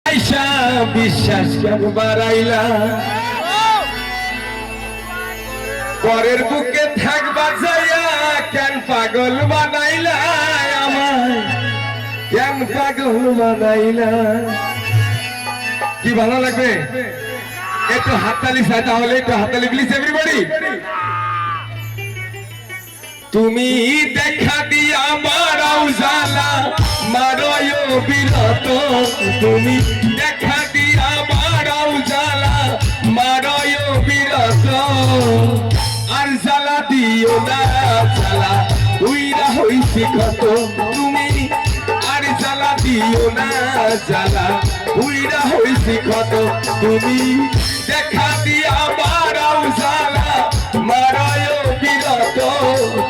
আয়শা বিশ্বাস কেন বাড়াইলা পরের বুকে থাকবা যাইয়া কেন পাগল বানাইলা আমায় কেন পাগল বানাইলা কি ভালো লাগবে একটু হাততালি চাই তাহলে একটু হাততালি প্লিজ এভরিবডি তুমি দেখা দিয়া মারাও জালা মারয় বিরত তুমি দেখা দিয়া মারাও জালা মারয় বিরত আর জালা দিও না জালা উইরা হইছি কত তুমি আর জালা দিও না জালা উইরা হইছি কত তুমি দেখা দিয়া মারাও জালা মারয় বিরত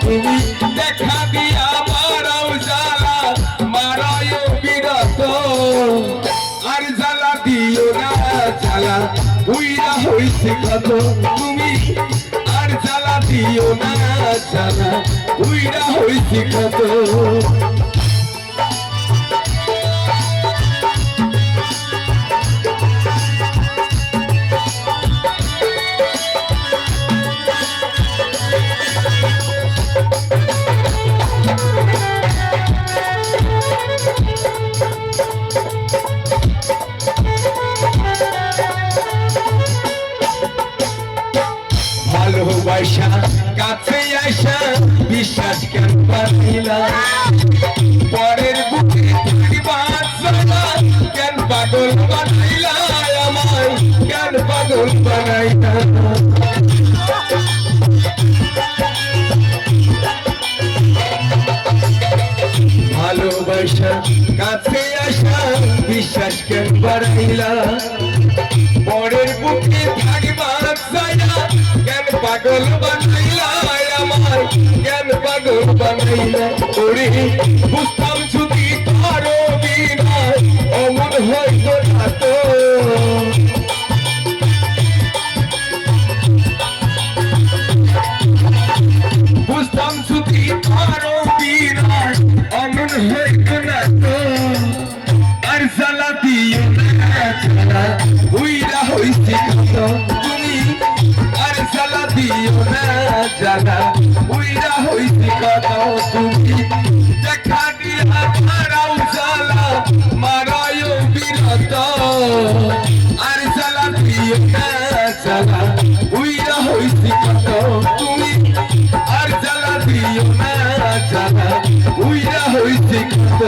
তুমি দেখা দিয়া মারাও জালা মারয় বিরত আর জালা দিও না জালা উইরা হইছি কত তুমি আর জালা দিও না জালা উইরা হইছি কত ভালোবাসা কাছে আসা বিশ্বাস কেন পাইলা পরের বুকে কেন পাগল বানাইলা আমায় কেন পাগল বানাইলা ভালোবাসা কাছে আসা বিশ্বাস কেন বাড়াইলা পরের বুকে থাকবা যাইয়া কেন পাগল বানাইলা আমায় কেন পাগল বানাইলা ওরে বুঝতাম যদি তারও বিনা অমন হইতো না তো বুঝতাম যদি তারও বিনা অমন হইতো না তো আর জ্বালা দিও না জ্বালা উইরা হইছি কত তুমি আর জ্বালা দিও না জ্বালা উইরা হইছি কত তুমি দেখা দিয়া মারাও জ্বালা মারায় বিরত আর জ্বালা দিও না জ্বালা উইরা হইছি কত তুমি আর জ্বালা দিও না জ্বালা উইরা হইছি কত